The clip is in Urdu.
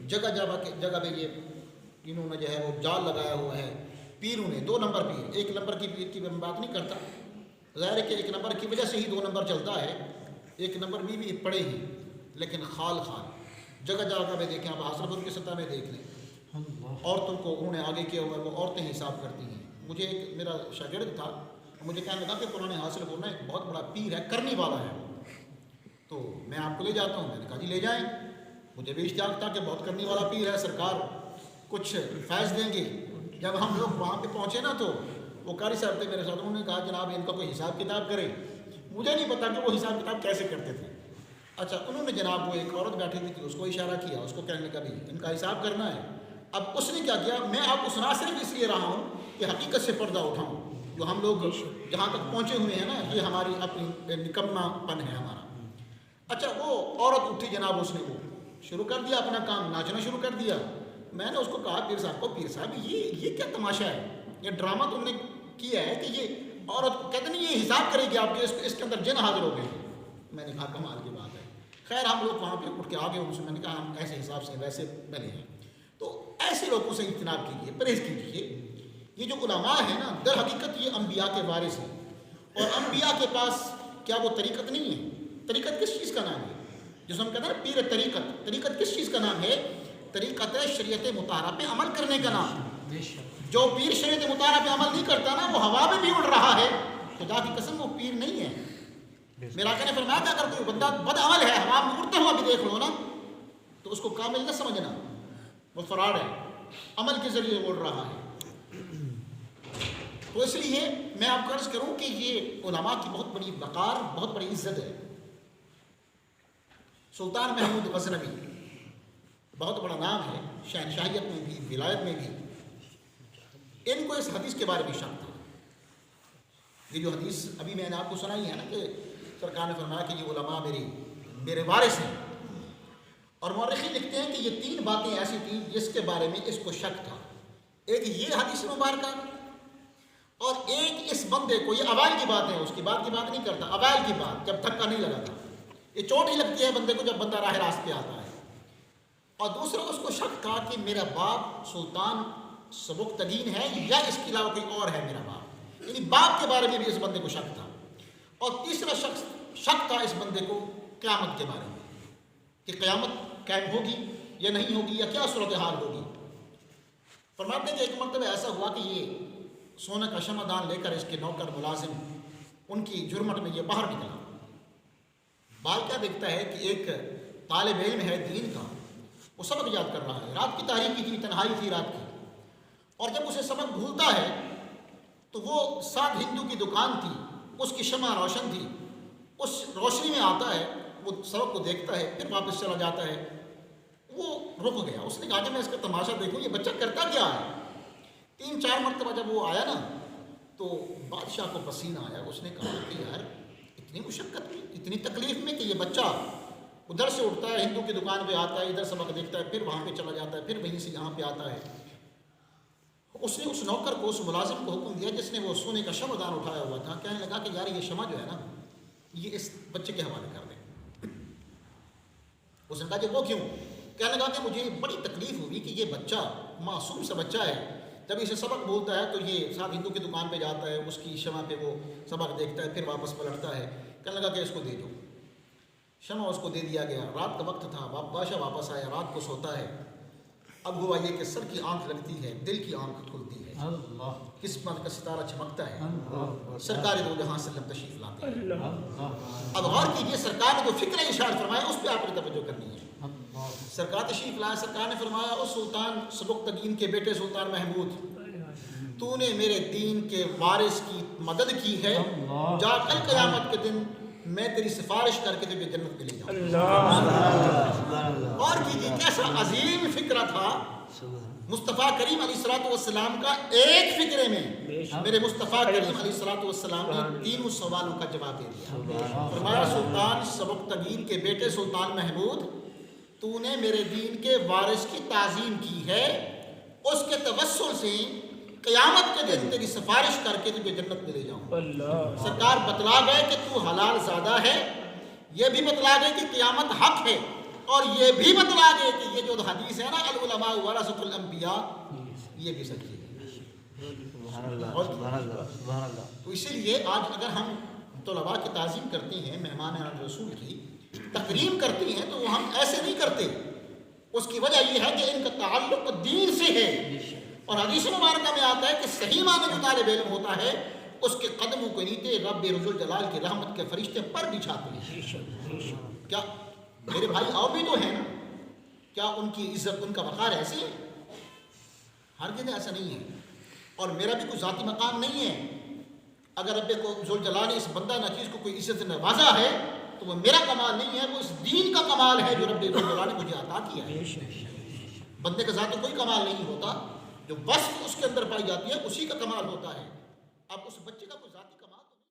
جگہ جگہ پہ یہ انہوں نے جو ہے وہ جال لگایا ہوا ہے پیروں نے، 2 نمبر پیر، 1 نمبر کی پیر کی میں بات نہیں کرتا، ظاہر ہے کہ 1 نمبر کی وجہ سے ہی 2 نمبر چلتا ہے، 1 نمبر بھی پڑے ہی، لیکن خال جگہ جگہ پہ دیکھیں آپ، حاصل پور کی سطح میں دیکھ لیں، عورتوں کو انہوں نے آگے کیا ہوا ہے، وہ عورتیں حساب کرتی ہیں۔ مجھے ایک میرا شاگرد تھا، مجھے کہنے لگا کہ قرآن حاصل پور ایک بہت بڑا پیر ہے، کرنی والا ہے، تو میں آپ کو لے جاتا ہوں۔ میں نے کہا جی لے جائیں، مجھے بھی اشتیاق تھا کہ بہت کرنی والا پیر ہے، سرکار کچھ فیض دیں گے۔ جب ہم لوگ وہاں پہ پہنچے نا تو وہ قاری صاحب تھے میرے ساتھ، انہوں نے کہا جناب ان کا کوئی حساب کتاب کرے۔ مجھے نہیں پتا کہ وہ حساب کتاب کیسے کرتے تھے۔ اچھا، انہوں نے جناب وہ ایک عورت بیٹھی ہوئی تھی، اس کو اشارہ کیا، اس کو کہنے لگا بھی ان کا حساب کرنا ہے۔ اب اس نے کیا کیا، میں آپ کو سنا صرف اس لیے رہا ہوں کہ حقیقت سے پردہ اٹھاؤں، جو ہم لوگ جہاں تک پہنچے ہوئے ہیں نا، یہ ہماری اپنی نکما پن ہے ہمارا۔ اچھا، وہ عورت اٹھی جناب، اس نے وہ شروع کر دیا اپنا کام، ناچنا شروع کر دیا۔ میں نے اس کو کہا پیر صاحب کو، پیر صاحب یہ کیا تماشا ہے، یہ ڈرامہ تم نے کیا ہے کہ یہ عورت کہتے نہیں یہ حساب کرے گی آپ کے، اس کے اندر جن حاضر ہو گئے۔ میں نے کہا کمال کی بات ہے۔ خیر ہم لوگ وہاں پہ اٹھ کے آگے ان سے میں نے کہا ہم ایسے حساب سے ویسے بنے ہیں، تو ایسے لوگوں سے اجتناب کیجیے، پرہیز کیجیے۔ یہ جو علماء ہیں نا، در حقیقت یہ انبیاء کے وارث ہیں، اور انبیاء کے پاس کیا وہ طریقت نہیں ہے؟ طریقت کس چیز کا نام ہے؟ جس ہم کہتے ہیں نا پیر طریقت کس چیز کا نام ہے؟ طریقت ہے شریعت مطہرہ پہ عمل کرنے کا نام۔ جو پیر شریعت مطہرہ پہ عمل نہیں کرتا نا، وہ ہوا میں بھی اڑ رہا ہے، خدا کی قسم وہ پیر نہیں ہے۔ میرا آقا نے فرمایا کہ اگر کوئی بندہ بد عمل ہے، ہوا میں اڑتا ہوا بھی دیکھ لو نا، تو اس کو کامل نہ سمجھنا، وہ فراڈ ہے، عمل کے ذریعے اڑ رہا ہے۔ تو اس لیے میں آپ کو عرض کروں کہ یہ علماء کی بہت بڑی وقار، بہت بڑی عزت ہے۔ سلطان محمود غزنوی بہت بڑا نام ہے، شہنشاہیت میں بھی، ولایت میں بھی۔ ان کو اس حدیث کے بارے میں شک تھا۔ یہ جو حدیث ابھی میں نے آپ کو سنائی ہے نا کہ سرکار نے فرمایا کہ یہ علماء میرے وارث ہیں، اور مورخین لکھتے ہیں کہ یہ 3 باتیں ایسی تھیں جس کے بارے میں اس کو شک تھا۔ ایک یہ حدیث مبارکہ، اور ایک اس بندے کو، یہ اوائل کی بات ہے، اس کی بات نہیں کرتا، اوائل کی بات، جب دھکا نہیں لگا تھا۔ یہ چوٹ ہی لگتی ہے بندے کو جب بندہ راہ راست پہ آتا ہے۔ اور دوسرا اس کو شک تھا کہ میرا باپ سلطان سبکتگین ہے یا اس کے علاوہ کوئی اور ہے میرا باپ، یعنی باپ کے بارے میں بھی اس بندے کو شک تھا۔ اور تیسرا شک تھا اس بندے کو قیامت کے بارے میں، کہ قیامت قائم ہوگی یا نہیں ہوگی، یا کیا صورتحال ہوگی۔ فرماتے ہیں کہ ایک مرتبہ ایسا ہوا کہ یہ سونے کا شمعدان لے کر اس کے نوکر ملازم ان کی جرمٹ میں یہ باہر نکلا۔ بال کیا دیکھتا ہے کہ ایک طالب علم ہے دین کا، وہ سبق یاد کر رہا ہے، رات کی تاریکی تھی، تنہائی تھی رات کی، اور جب اسے سبق بھولتا ہے تو وہ 7 ہندو کی دکان تھی، اس کی شمع روشن تھی، اس روشنی میں آتا ہے، وہ سبق کو دیکھتا ہے، پھر واپس چلا جاتا ہے۔ وہ رک گیا، اس نے کہا کہ میں اس کا تماشا دیکھوں یہ بچہ کرتا کیا ہے۔ 3-4 مرتبہ جب وہ آیا نا تو بادشاہ کو پسینہ آیا۔ اس نے کہا کہ یار اتنی مشقت میں، اتنی تکلیف میں کہ یہ بچہ ادھر سے اٹھتا ہے، ہندو کی دکان پہ آتا ہے، ادھر سبق دیکھتا ہے، پھر وہاں پہ چلا جاتا ہے، پھر وہیں سے یہاں پہ آتا ہے۔ اس نے اس نوکر کو، اس ملازم کو حکم دیا جس نے وہ سونے کا شمعدان اٹھایا ہوا تھا، کہنے لگا کہ یار یہ شمع جو ہے نا یہ اس بچے کے حوالے کر دیں۔ اس نے کہا کہ وہ کیوں؟ کہنے لگا کہ مجھے بڑی تکلیف ہوئی کہ یہ بچہ معصوم سا بچہ ہے، جب اسے سبق بولتا ہے تو یہ 7 ہندو کی دکان پہ جاتا ہے، اس کی شمع پہ وہ سبق دیکھتا ہے، پھر واپس پلٹتا ہے۔ کہنے لگا کہ اس کو دے دو۔ شمع اس کو دے دیا گیا۔ رات کا وقت تھا، بادشاہ واپس آیا، رات کو سوتا ہے۔ اب ہوا یہ کہ سر کی آنکھ لگتی ہے، دل کی آنکھ کھلتی ہے، قسمت کا ستارہ چمکتا ہے، سرکار دو جہاں سے تشریف لاتے ہیں۔ اب غور کیجیے، سرکار نے جو فکر اشارت فرمایا اس پہ آپ نے توجہ کرنی ہے۔ سرکار تشریف لایا، سرکار نے فرمایا او سلطان سبکتگین کے بیٹے سلطان محمود، تو نے میرے دین کے وارث کی مدد کی ہے، جا کل قیامت کے دن میں تیری سفارش کر کے تجھے جنت میں لے جاؤں۔ اور کیجیے کیسا عظیم فکرہ تھا مصطفیٰ کریم علیہ الصلوۃ والسلام کا۔ ایک فکرے میں میرے مصطفیٰ کریم علیہ الصلوۃ والسلام نے 3 سوالوں کا جواب دے دیا۔ فرمایا سلطان سبکتگین کے بیٹے سلطان محمود، تو نے میرے دین کے وارث کی تعظیم کی ہے، اس کے توسل سے قیامت کے دن تیری سفارش کر کے تجھے جنت میں لے جاؤں۔ سرکار بتلا گئے کہ تو حلال زادہ ہے، یہ بھی بتلا گئے کہ قیامت حق ہے، اور یہ بھی بتلا دے کہ یہ جو حدیث ہے نا العلماء ورثۃ الانبیاء، یہ بھی سچی ہے۔ تو اسی لیے آج اگر ہم طلباء کی تعظیم کرتے ہیں، مہمان رسول کی تکریم کرتے ہیں، تو وہ ہم ایسے نہیں کرتے۔ اس کی وجہ یہ ہے کہ ان کا تعلق دین سے ہے، اور حدیث مبارکہ میں آتا ہے کہ صحیح معنی جو طالب علم ہوتا ہے اس کے قدموں کے نیچے رب ذوالجلال کی رحمت کے فرشتے پر بچھاتے ہیں۔ کیا میرے بھائی اور بھی تو ہیں نا، کیا ان کی عزت، ان کا وقار ایسی ہے؟ ہرگز ایسا نہیں ہے۔ اور میرا بھی کوئی ذاتی مقام نہیں ہے۔ اگر رب کو ذوالجلال نے اس بندہ نچیز کو کوئی عزت سے نوازا ہے تو وہ میرا کمال نہیں ہے، وہ اس دین کا کمال ہے جو رب ذوالجلال نے مجھے عطا کیا ہے۔ بندے کا ذاتی کوئی کمال نہیں ہوتا، جو وصف اس کے اندر پائی جاتی ہے اسی کا کمال ہوتا ہے۔ اب اس بچے کا